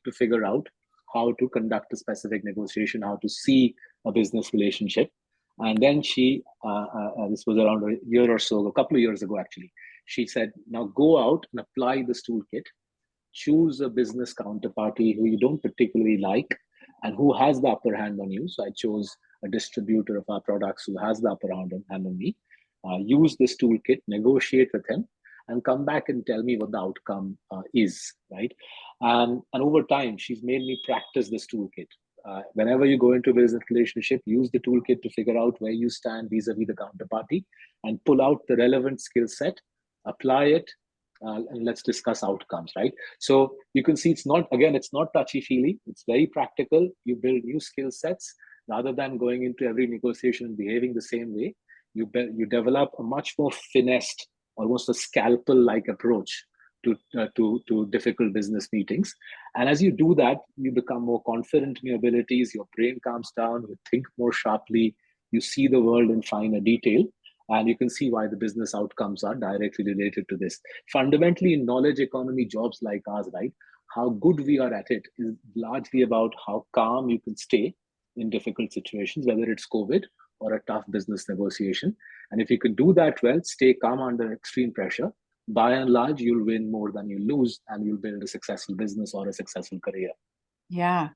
to figure out how to conduct a specific negotiation, how to see a business relationship. And then she, this was around a year or so, a couple of years ago actually, she said, now go out and apply this toolkit, choose a business counterparty who you don't particularly like and who has the upper hand on you. So I chose a distributor of our products who has the upper hand on me. Use this toolkit, negotiate with him, and come back and tell me what the outcome is, right? And over time, she's made me practice this toolkit. Whenever you go into a business relationship, use the toolkit to figure out where you stand vis-a-vis the counterparty and pull out the relevant skill set, apply it, and let's discuss outcomes, right? So you can see it's not touchy-feely, it's very practical. You build new skill sets rather than going into every negotiation and behaving the same way. You develop a much more finessed, almost a scalpel-like approach to difficult business meetings. And as you do that, you become more confident in your abilities, your brain calms down, you think more sharply, you see the world in finer detail, and you can see why the business outcomes are directly related to this. Fundamentally, in knowledge economy jobs like ours, right, how good we are at it is largely about how calm you can stay in difficult situations, whether it's COVID or a tough business negotiation. And if you can do that well, stay calm under extreme pressure, by and large, you'll win more than you lose, and you'll build a successful business or a successful career. Yeah,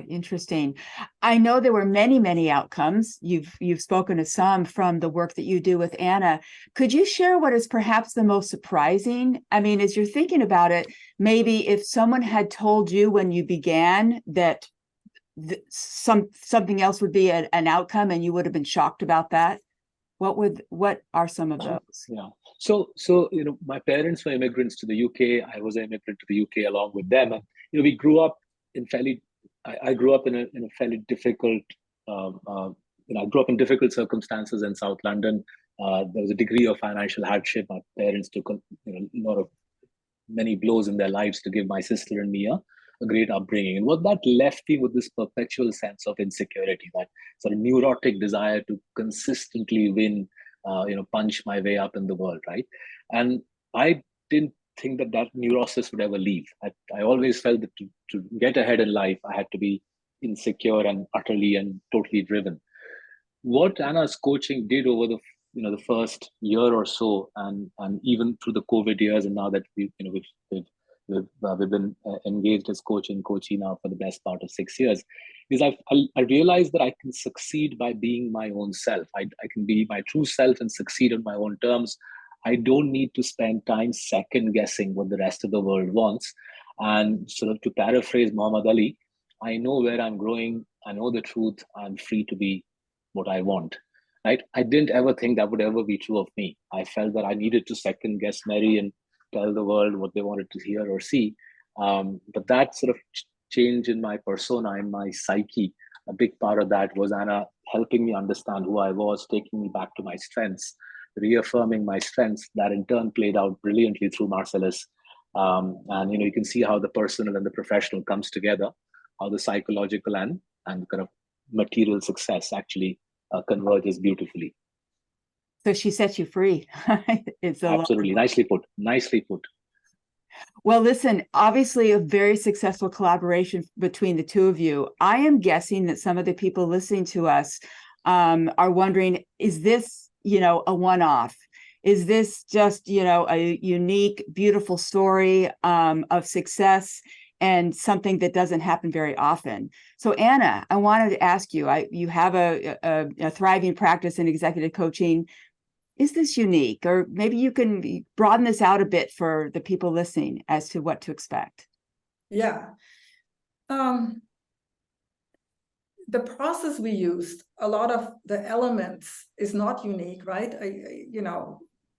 interesting. I know there were many outcomes. You've spoken to some from the work that you do with Anna. Could you share what is perhaps the most surprising? I mean, as you're thinking about it, maybe if someone had told you when you began that something else would be an outcome and you would have been shocked about that, what are some of those? Yeah. So my parents were immigrants to the UK. I was an immigrant to the UK along with them, and we grew up in I grew up in a fairly difficult. I grew up in difficult circumstances in South London. There was a degree of financial hardship. My parents took many blows in their lives to give my sister and me a great upbringing. And what that left me with this perpetual sense of insecurity, that sort of neurotic desire to consistently win, punch my way up in the world, right? And I didn't think that neurosis would ever leave. I always felt that to get ahead in life, I had to be insecure and utterly and totally driven. What Anna's coaching did over the first year or so, and even through the COVID years, and now that we've been engaged as coachee now for the best part of 6 years, is I realized that I can succeed by being my own self. I can be my true self and succeed on my own terms. I don't need to spend time second guessing what the rest of the world wants. And sort of to paraphrase Muhammad Ali, I know where I'm growing. I know the truth. I'm free to be what I want. Right? I didn't ever think that would ever be true of me. I felt that I needed to second guess Mary and tell the world what they wanted to hear or see. But that sort of change in my persona, in my psyche, a big part of that was Anna helping me understand who I was, taking me back to my strengths, reaffirming my strengths. That in turn played out brilliantly through Marcellus. And you can see how the personal and the professional comes together, how the psychological and kind of material success actually converges beautifully. So she set you free. It's absolutely nicely put. Nicely put. Well, listen, obviously a very successful collaboration between the two of you. I am guessing that some of the people listening to us are wondering, is this, a one-off? Is this just, a unique, beautiful story of success and something that doesn't happen very often? So Anna, I wanted to ask you, you have a thriving practice in executive coaching. Is this unique? Or maybe you can broaden this out a bit for the people listening as to what to expect. Yeah. The process we used, a lot of the elements is not unique, right?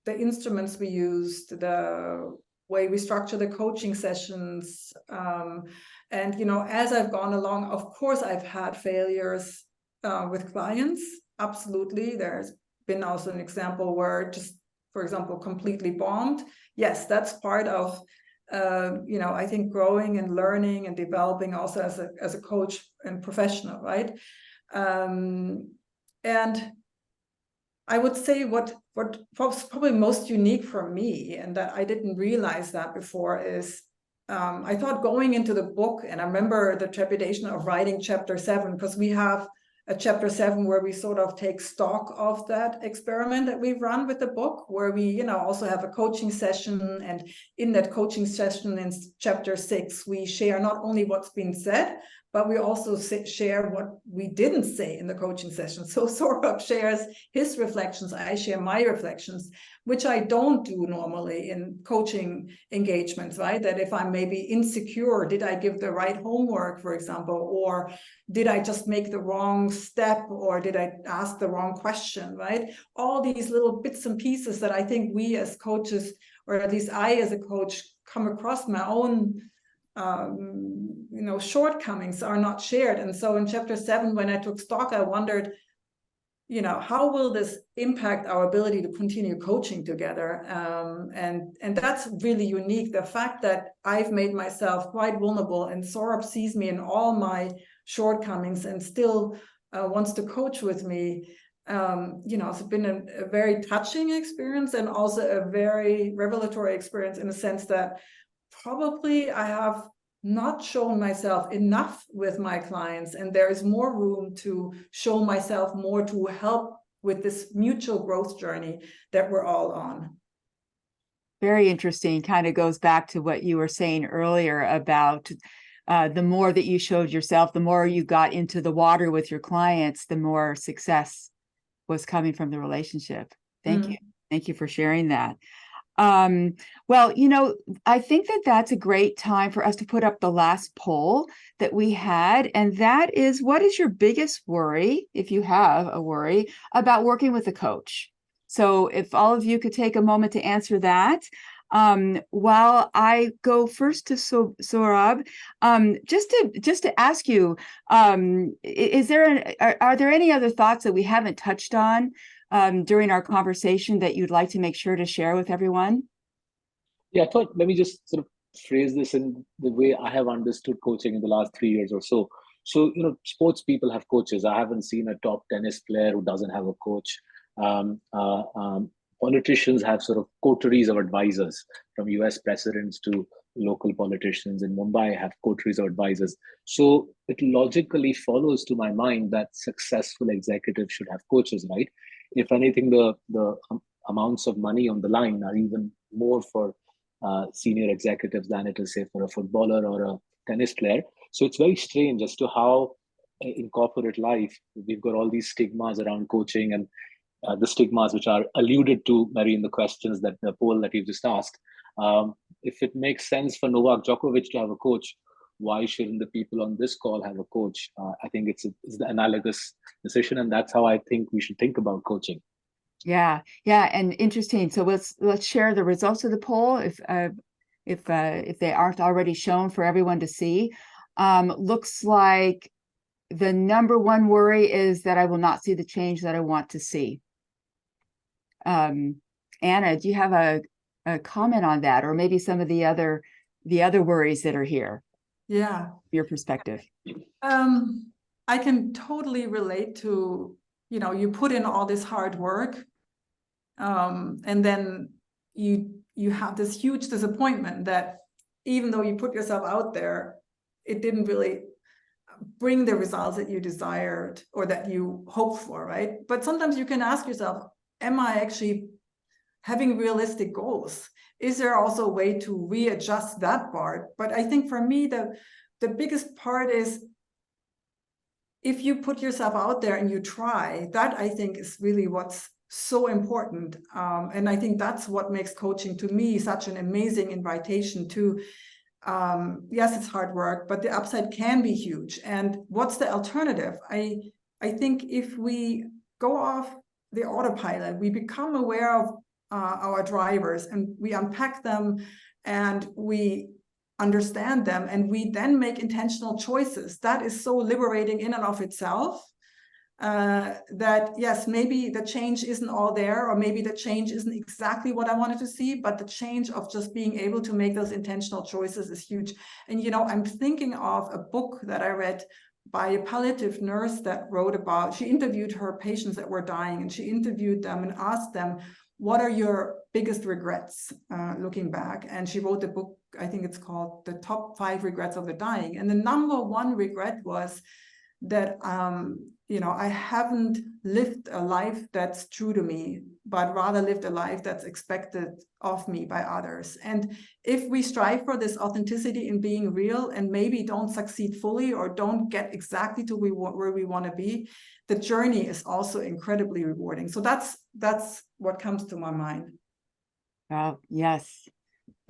The instruments we used, the way we structure the coaching sessions. And, as I've gone along, of course, I've had failures with clients. Absolutely. There's been also an example where just, for example, completely bombed. Yes, that's part of, I think growing and learning and developing also as a coach and professional, right? And I would say what was probably most unique for me, and that I didn't realize that before, is I thought going into the book, and I remember the trepidation of writing chapter 7, because we have a chapter 7 where we sort of take stock of that experiment that we've run with the book, where we, also have a coaching session. And in that coaching session in chapter 6, we share not only what's been said, but we also share what we didn't say in the coaching session. So Saurabh shares his reflections, I share my reflections, which I don't do normally in coaching engagements, right? That if I'm maybe insecure, did I give the right homework, for example, or did I just make the wrong step, or did I ask the wrong question, right? All these little bits and pieces that I think we as coaches, or at least I as a coach, come across my own shortcomings are not shared. And so in chapter 7, when I took stock, I wondered, how will this impact our ability to continue coaching together? And that's really unique. The fact that I've made myself quite vulnerable, and Saurabh sees me in all my shortcomings and still wants to coach with me. It's been a very touching experience, and also a very revelatory experience, in the sense that probably I have not shown myself enough with my clients, and there is more room to show myself more, to help with this mutual growth journey that we're all on. Very interesting. Kind of goes back to what you were saying earlier about the more that you showed yourself, the more you got into the water with your clients, the more success was coming from the relationship. Thank you. Thank you for sharing that. Well, I think that that's a great time for us to put up the last poll that we had. And that is, what is your biggest worry, if you have a worry, about working with a coach? So if all of you could take a moment to answer that. While I go first to Saurabh, just to ask you, are there any other thoughts that we haven't touched on during our conversation that you'd like to make sure to share with everyone? Yeah, I thought, let me just sort of phrase this in the way I have understood coaching in the last 3 years or so. So, sports people have coaches. I haven't seen a top tennis player who doesn't have a coach. Politicians have sort of coteries of advisors, from US presidents to local politicians in Mumbai have coteries of advisors. So it logically follows to my mind that successful executives should have coaches, right? If anything, the amounts of money on the line are even more for senior executives than it is, say, for a footballer or a tennis player. So it's very strange as to how in corporate life we've got all these stigmas around coaching, and the stigmas which are alluded to, Mary, in the questions that the poll that you just asked. If it makes sense for Novak Djokovic to have a coach, why shouldn't the people on this call have a coach? I think it's the analogous decision, and that's how I think we should think about coaching. Yeah, and interesting. So let's share the results of the poll if they aren't already shown for everyone to see. Looks like the number one worry is that I will not see the change that I want to see. Anna, do you have a comment on that, or maybe some of the other worries that are here? Yeah, your perspective. I can totally relate to, you put in all this hard work, and then you have this huge disappointment that even though you put yourself out there, it didn't really bring the results that you desired or that you hoped for, right? But sometimes you can ask yourself, am I actually having realistic goals? Is there also a way to readjust that part? But I think for me, the biggest part is if you put yourself out there and you try, that I think is really what's so important. And I think that's what makes coaching to me such an amazing invitation to, yes, it's hard work, but the upside can be huge. And what's the alternative? I think if we go off the autopilot, we become aware of our drivers and we unpack them and we understand them and we then make intentional choices. That is so liberating in and of itself. That yes, maybe the change isn't all there, or maybe the change isn't exactly what I wanted to see, but the change of just being able to make those intentional choices is huge. And I'm thinking of a book that I read by a palliative nurse that wrote about, she interviewed her patients that were dying, and she interviewed them and asked them, what are your biggest regrets looking back? And she wrote the book, I think it's called The Top 5 Regrets of the Dying. And the number one regret was that, I haven't lived a life that's true to me, but rather lived a life that's expected of me by others. And if we strive for this authenticity in being real and maybe don't succeed fully or don't get exactly to where we want to be, the journey is also incredibly rewarding. So that's what comes to my mind. Oh, yes.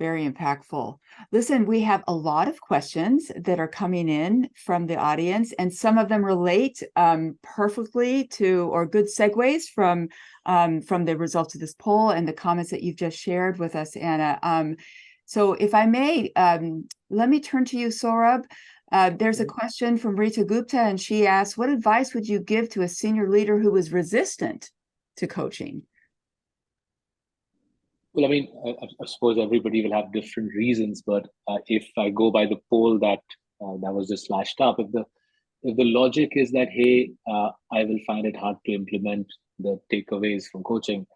Very impactful. Listen, we have a lot of questions that are coming in from the audience, and some of them relate perfectly to, or good segues from the results of this poll and the comments that you've just shared with us, Anna. So if I may, let me turn to you, Saurabh. There's a question from Rita Gupta, and she asks, what advice would you give to a senior leader who is resistant to coaching? Well, I mean, I suppose everybody will have different reasons, but if I go by the poll that was just flashed up, if the logic is that, hey, I will find it hard to implement the takeaways from coaching,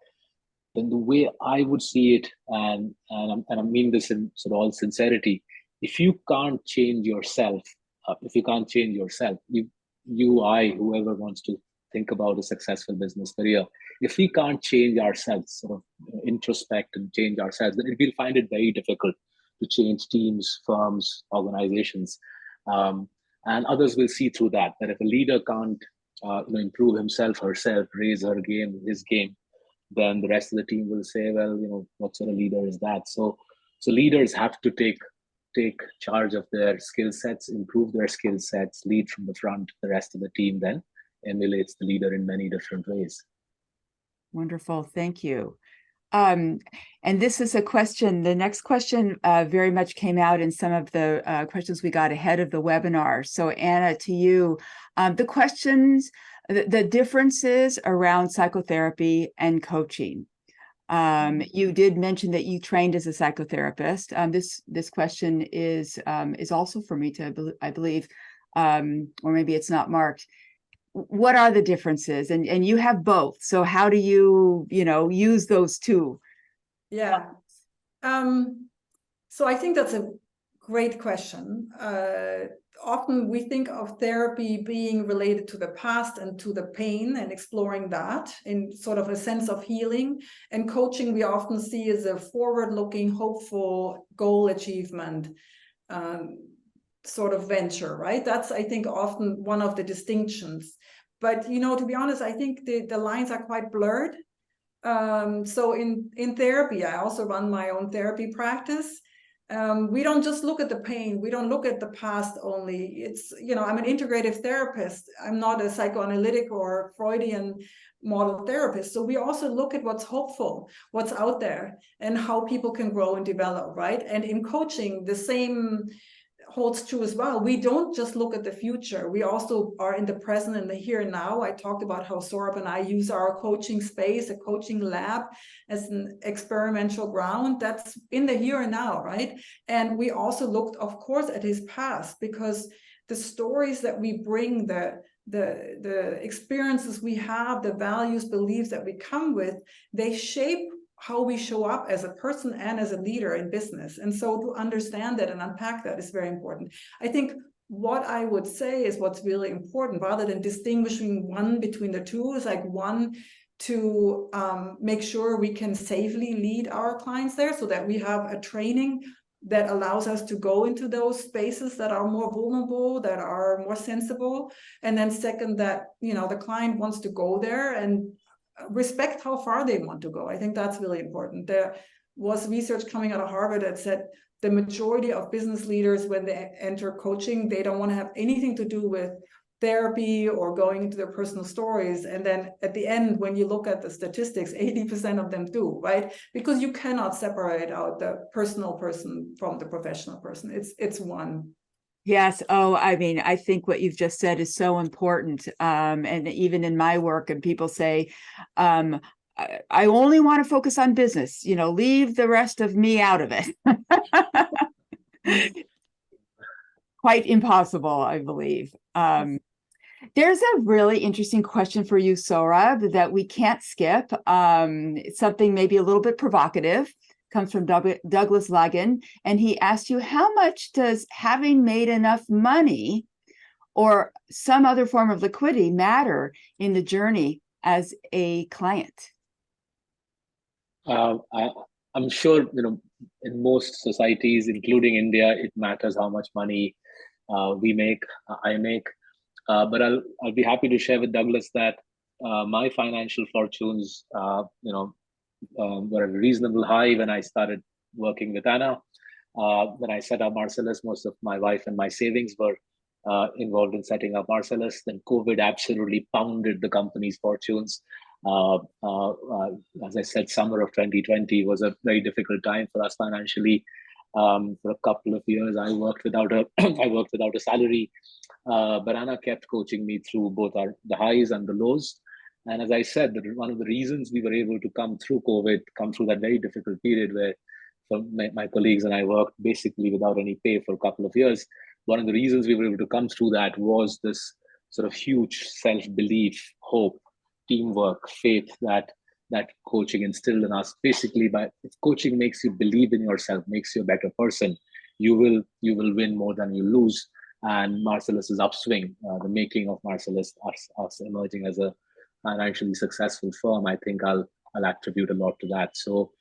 then the way I would see it, and I mean this in sort of all sincerity, if you can't change yourself, whoever wants to think about a successful business career, if we can't change ourselves, sort of introspect and change ourselves, then we'll find it very difficult to change teams, firms, organizations. And others will see through that if a leader can't improve himself, herself, raise her game, his game, then the rest of the team will say, well, what sort of leader is that? So leaders have to take charge of their skill sets, improve their skill sets, lead from the front. The rest of the team then emulates the leader in many different ways. Wonderful. Thank you. And this is a question, the next question very much came out in some of the questions we got ahead of the webinar. So Anna, to you, the questions, the differences around psychotherapy and coaching. You did mention that you trained as a psychotherapist. This question is also for me to, I believe, or maybe it's not marked. What are the differences? And you have both. So how do you, use those two? Yeah. So I think that's a great question. Often we think of therapy being related to the past and to the pain and exploring that in sort of a sense of healing. And coaching we often see as a forward-looking, hopeful goal achievement sort of venture, right? That's, I think, often one of the distinctions. But, to be honest, I think the lines are quite blurred. So in therapy, I also run my own therapy practice. We don't just look at the pain. We don't look at the past only. It's, I'm an integrative therapist. I'm not a psychoanalytic or Freudian model therapist. So we also look at what's hopeful, what's out there, and how people can grow and develop, right? And in coaching, the same holds true as well. We don't just look at the future. We also are in the present and the here and now. I talked about how Saurabh and I use our coaching space, a coaching lab, as an experimental ground that's in the here and now, right? And we also looked, of course, at his past, because the stories that we bring, the experiences we have, the values, beliefs that we come with, they shape how we show up as a person and as a leader in business. And so to understand that and unpack that is very important. I think what I would say is what's really important, rather than distinguishing one between the two, is like one, to make sure we can safely lead our clients there, so that we have a training that allows us to go into those spaces that are more vulnerable, that are more sensible. And then second, that, the client wants to go there and respect how far they want to go. I think that's really important. There was research coming out of Harvard that said the majority of business leaders, when they enter coaching, they don't want to have anything to do with therapy or going into their personal stories. And then at the end, when you look at the statistics, 80% of them do, right? Because you cannot separate out the personal person from the professional person. It's one. Yes. Oh, I mean, I think what you've just said is so important. And even in my work, and people say, I only want to focus on business, leave the rest of me out of it. Quite impossible, I believe. There's a really interesting question for you, Saurabh, that we can't skip. Something maybe a little bit provocative. Comes from Douglas Lagan, and he asked you, how much does having made enough money or some other form of liquidity matter in the journey as a client? I'm sure, in most societies, including India, it matters how much money we make, I make. But I'll be happy to share with Douglas that my financial fortunes, were at a reasonable high when I started working with Anna. When I set up Marcellus, most of my wife and my savings were involved in setting up Marcellus. Then COVID absolutely pounded the company's fortunes. As I said, summer of 2020 was a very difficult time for us financially. For a couple of years, I worked without a salary. But Anna kept coaching me through both the highs and the lows. And as I said, one of the reasons we were able to come through COVID, come through that very difficult period where my colleagues and I worked basically without any pay for a couple of years, one of the reasons we were able to come through that was this sort of huge self-belief, hope, teamwork, faith that coaching instilled in us. Basically, if coaching makes you believe in yourself, makes you a better person, you will win more than you lose. And Marcellus' upswing, the making of Marcellus, us emerging as a financially successful firm, I think I'll attribute a lot to that. So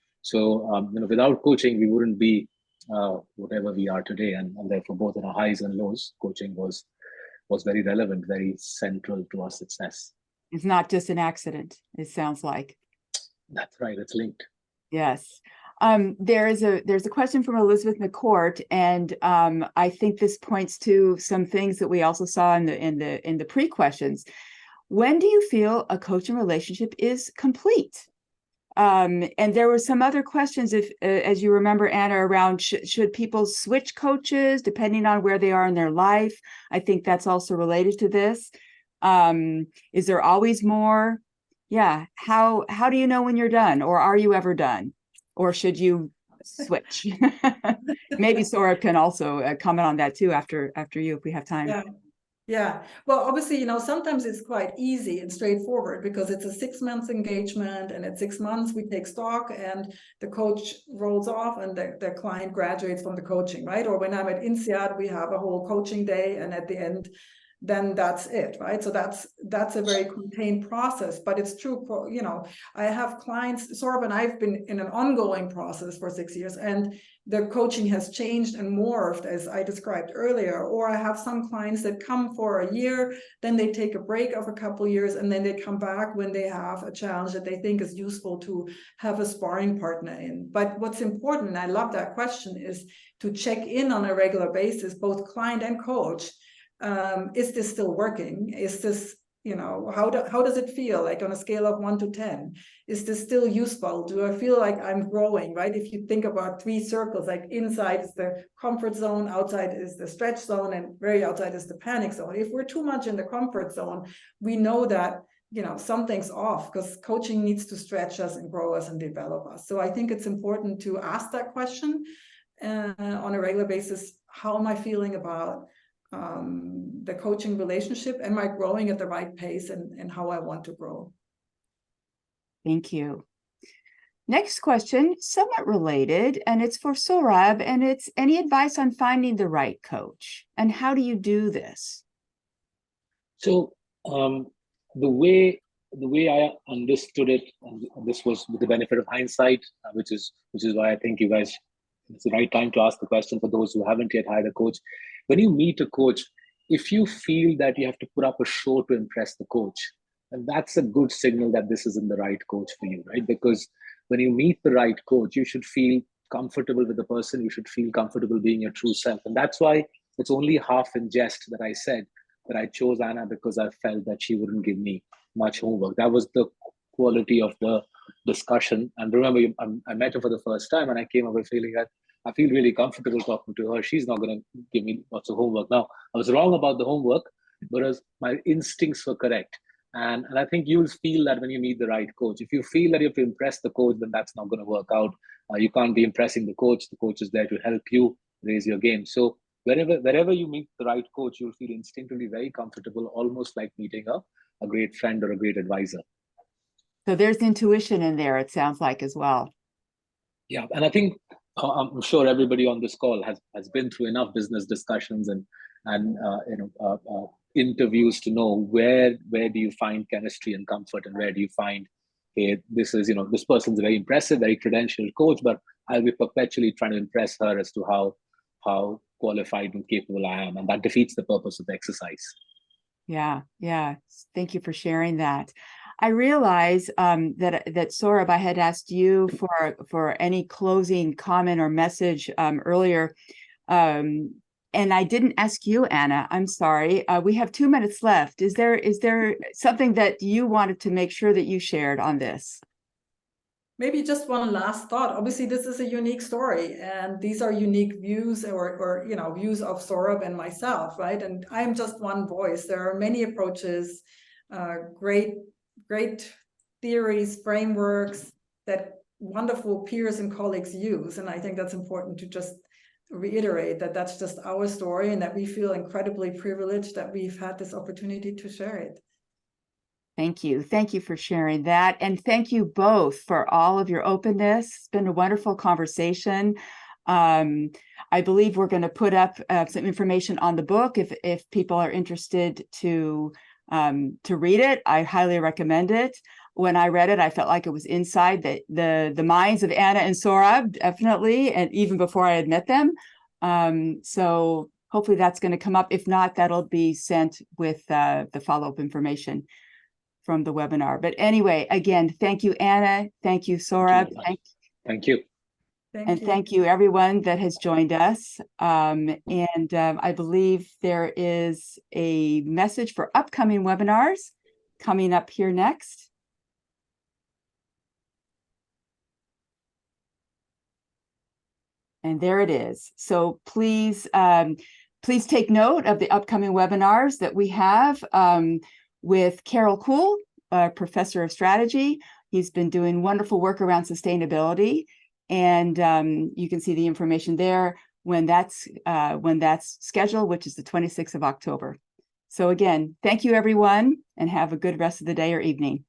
without coaching, we wouldn't be whatever we are today, and therefore both in our highs and lows, coaching was very relevant, very central to our success. It's not just an accident, it sounds like. That's right, it's linked. Yes. There's a question from Elizabeth McCourt, and I think this points to some things that we also saw in the pre-questions. When do you feel a coaching relationship is complete? And there were some other questions, if as you remember, Anna, around should people switch coaches depending on where they are in their life? I think that's also related to this. Is there always more? Yeah. How do you know when you're done, or are you ever done, or should you switch? Maybe Saurabh can also comment on that too after you, if we have time. Yeah. Yeah, well, obviously, sometimes it's quite easy and straightforward because it's a 6 months engagement, and at 6 months we take stock and the coach rolls off and the client graduates from the coaching, right? Or when I'm at INSEAD, we have a whole coaching day, and at the end, then that's it, right? So that's a very contained process, but it's true, I have clients, Saurabh and I've been in an ongoing process for 6 years, and the coaching has changed and morphed, as I described earlier. Or I have some clients that come for a year, then they take a break of a couple of years, and then they come back when they have a challenge that they think is useful to have a sparring partner in. But what's important, and I love that question, is to check in on a regular basis, both client and coach. Is this still working? Is this, how does it feel, like on a scale of 1 to 10? Is this still useful? Do I feel like I'm growing, right? If you think about 3 circles, like inside is the comfort zone, outside is the stretch zone, and very outside is the panic zone. If we're too much in the comfort zone, we know that, something's off, because coaching needs to stretch us and grow us and develop us. So I think it's important to ask that question on a regular basis. How am I feeling about the coaching relationship? Am I growing at the right pace, and how I want to grow? Thank you. Next question, somewhat related, and it's for Saurabh, and it's any advice on finding the right coach, and how do you do this? So the way I understood it, and this was with the benefit of hindsight, which is why I think you guys, it's the right time to ask the question for those who haven't yet hired a coach. When you meet a coach, if you feel that you have to put up a show to impress the coach, and that's a good signal that this isn't the right coach for you, right? Because when you meet the right coach, you should feel comfortable with the person. You should feel comfortable being your true self. And that's why it's only half in jest that I said that I chose Anna, because I felt that she wouldn't give me much homework. That was the quality of the discussion. And remember, I met her for the first time, and I came away feeling that I feel really comfortable talking to her. She's not going to give me lots of homework. Now, I was wrong about the homework, but my instincts were correct. And I think you'll feel that when you meet the right coach. If you feel that you have to impress the coach, then that's not going to work out. You can't be impressing the coach. The coach is there to help you raise your game. So wherever you meet the right coach, you'll feel instinctively very comfortable, almost like meeting a great friend or a great advisor. So there's intuition in there, it sounds like, as well. Yeah, and I think I'm sure everybody on this call has been through enough business discussions and interviews to know where do you find chemistry and comfort, and where do you find, hey, this person's a very impressive, very credentialed coach, but I'll be perpetually trying to impress her as to how qualified and capable I am, and that defeats the purpose of the exercise. Yeah. Thank you for sharing that. I realize that Saurabh, I had asked you for any closing comment or message earlier, and I didn't ask you, Anna. I'm sorry. We have 2 minutes left. Is there something that you wanted to make sure that you shared on this? Maybe just one last thought. Obviously, this is a unique story, and these are unique views or views of Saurabh and myself, right? And I'm just one voice. There are many approaches, great theories, frameworks that wonderful peers and colleagues use. And I think that's important to just reiterate that that's just our story, and that we feel incredibly privileged that we've had this opportunity to share it. Thank you. Thank you for sharing that. And thank you both for all of your openness. It's been a wonderful conversation. I believe we're going to put up some information on the book if people are interested to read it. I highly recommend it. When I read it, I felt like it was inside the minds of Anna and Saurabh, definitely, and even before I had met them. So hopefully that's going to come up. If not, that'll be sent with the follow-up information from the webinar. But anyway, again, thank you, Anna. Thank you, Saurabh. Thank you. Thank you, everyone that has joined us. I believe there is a message for upcoming webinars coming up here next. And there it is. So please take note of the upcoming webinars that we have with Carol Kuhl, professor of strategy. He's been doing wonderful work around sustainability, and you can see the information there when that's scheduled, which is the 26th of October. So again, thank you everyone, and have a good rest of the day or evening.